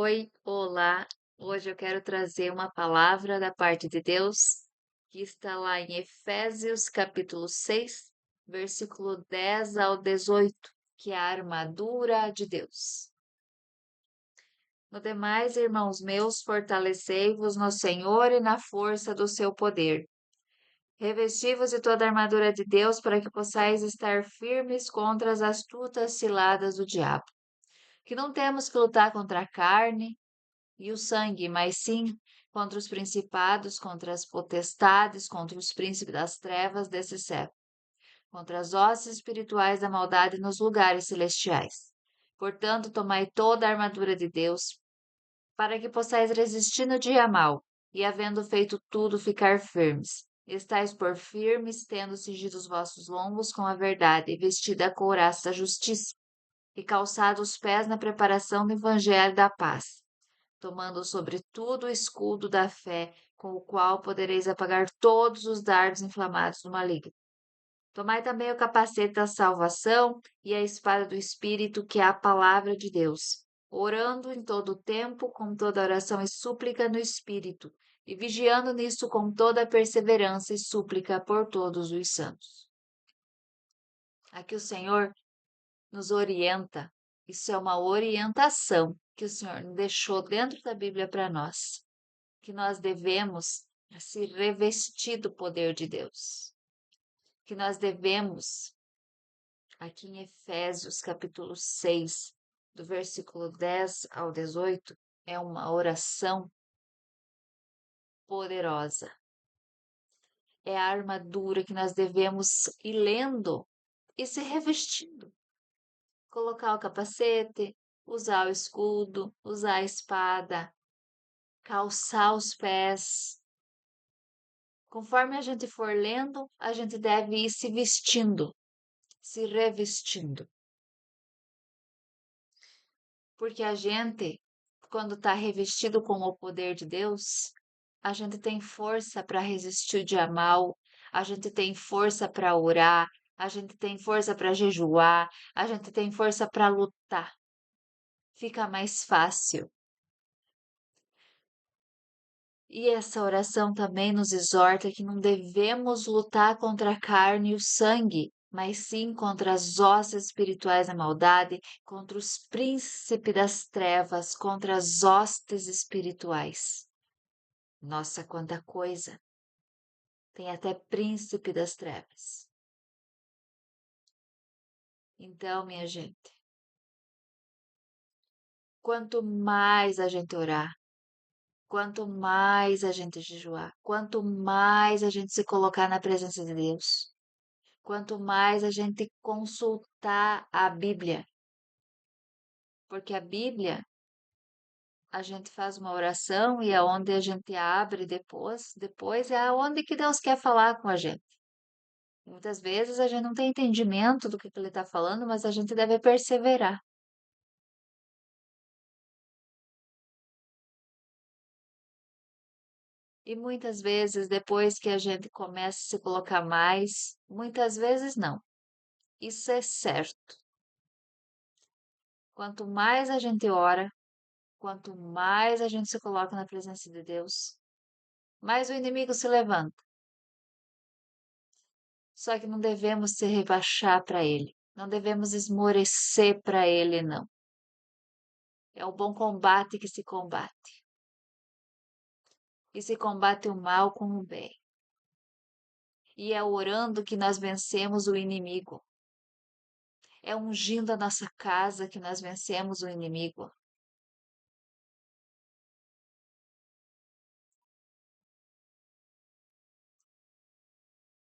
Oi, olá. Hoje eu quero trazer uma palavra da parte de Deus que está lá em Efésios, capítulo 6, versículo 10 ao 18, que é a armadura de Deus. No demais, irmãos meus, fortalecei-vos no Senhor e na força do seu poder. Revesti-vos de toda a armadura de Deus para que possais estar firmes contra as astutas ciladas do diabo. Que não temos que lutar contra a carne e o sangue, mas sim contra os principados, contra as potestades, contra os príncipes das trevas desse século, contra as hostes espirituais da maldade nos lugares celestiais. Portanto, tomai toda a armadura de Deus, para que possais resistir no dia mau, e havendo feito tudo, ficar firmes. Estais por firmes, tendo cingido os vossos lombos com a verdade, e vestida a couraça da justiça, e calçado os pés na preparação do evangelho da paz, tomando sobretudo o escudo da fé, com o qual podereis apagar todos os dardos inflamados do maligno. Tomai também o capacete da salvação e a espada do Espírito, que é a palavra de Deus, orando em todo o tempo, com toda oração e súplica no Espírito, e vigiando nisso com toda perseverança e súplica por todos os santos. Aqui o Senhor nos orienta. Isso é uma orientação que o Senhor deixou dentro da Bíblia para nós, que nós devemos se revestir do poder de Deus, que nós devemos, aqui em Efésios capítulo 6, do versículo 10 ao 18, é uma oração poderosa. É a armadura que nós devemos ir lendo e se revestindo. Colocar o capacete, usar o escudo, usar a espada, calçar os pés. Conforme a gente for lendo, a gente deve ir se vestindo, se revestindo. Porque a gente, quando está revestido com o poder de Deus, a gente tem força para resistir o dia mal, a gente tem força para orar, a gente tem força para jejuar, a gente tem força para lutar. Fica mais fácil. E essa oração também nos exorta que não devemos lutar contra a carne e o sangue, mas sim contra as hostes espirituais da maldade, contra os príncipes das trevas, contra as hostes espirituais. Nossa, quanta coisa! Tem até príncipe das trevas. Então, minha gente, quanto mais a gente orar, quanto mais a gente jejuar, quanto mais a gente se colocar na presença de Deus, quanto mais a gente consultar a Bíblia, porque a Bíblia, a gente faz uma oração e aonde a gente abre depois é aonde que Deus quer falar com a gente. Muitas vezes a gente não tem entendimento do que ele está falando, mas a gente deve perseverar. E muitas vezes, depois que a gente começa a se colocar mais, muitas vezes não. Isso é certo. Quanto mais a gente ora, quanto mais a gente se coloca na presença de Deus, mais o inimigo se levanta. Só que não devemos se rebaixar para ele. Não devemos esmorecer para ele, não. É o bom combate que se combate. E se combate o mal com o bem. E é orando que nós vencemos o inimigo. É ungindo a nossa casa que nós vencemos o inimigo.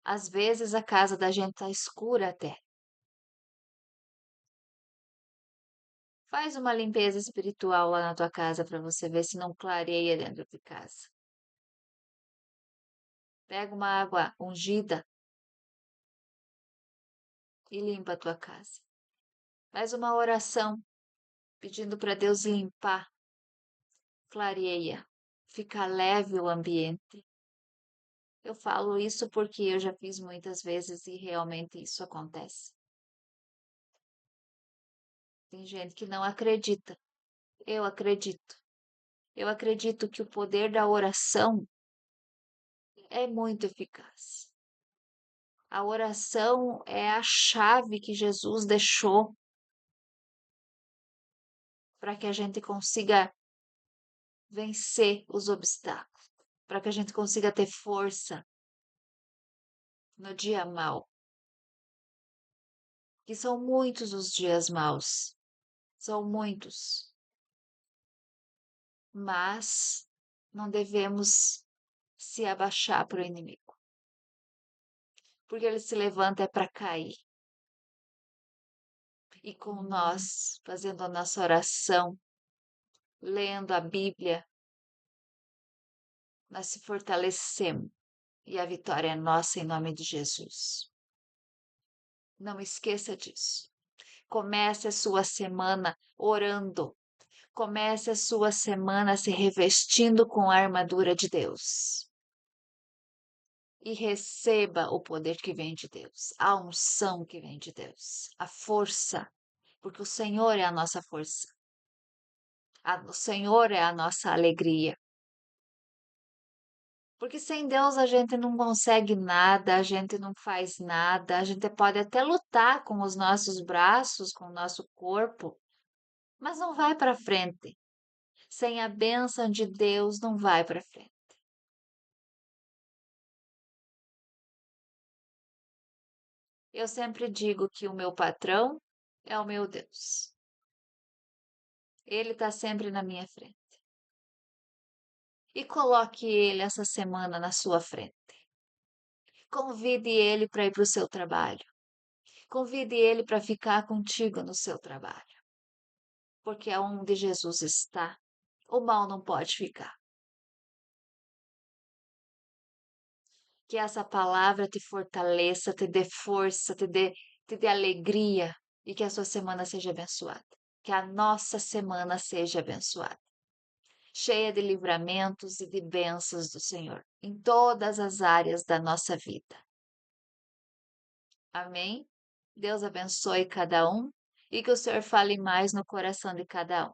Às vezes a casa da gente está escura até. Faz uma limpeza espiritual lá na tua casa para você ver se não clareia dentro de casa. Pega uma água ungida e limpa a tua casa. Faz uma oração pedindo para Deus limpar, clareia, fica leve o ambiente. Eu falo isso porque eu já fiz muitas vezes e realmente isso acontece. Tem gente que não acredita, Eu acredito. Eu acredito que o poder da oração é muito eficaz. A oração é a chave que Jesus deixou para que a gente consiga vencer os obstáculos, para que a gente consiga ter força no dia mau, que são muitos os dias maus, são muitos, mas não devemos se abaixar para o inimigo, porque ele se levanta é para cair. E com nós fazendo a nossa oração, lendo a Bíblia, nós se fortalecemos e a vitória é nossa em nome de Jesus. Não esqueça disso. Comece a sua semana orando. Comece a sua semana se revestindo com a armadura de Deus. E receba o poder que vem de Deus, a unção que vem de Deus, a força, porque o Senhor é a nossa força. O Senhor é a nossa alegria. Porque sem Deus a gente não consegue nada, a gente não faz nada, a gente pode até lutar com os nossos braços, com o nosso corpo, mas não vai para frente. Sem a bênção de Deus, não vai para frente. Eu sempre digo que o meu patrão é o meu Deus. Ele está sempre na minha frente. E coloque ele essa semana na sua frente. Convide ele para ir para o seu trabalho. Convide ele para ficar contigo no seu trabalho. Porque aonde Jesus está, o mal não pode ficar. Que essa palavra te fortaleça, te dê força, te dê alegria e que a sua semana seja abençoada. Que a nossa semana seja abençoada, cheia de livramentos e de bênçãos do Senhor em todas as áreas da nossa vida. Amém? Deus abençoe cada um e que o Senhor fale mais no coração de cada um.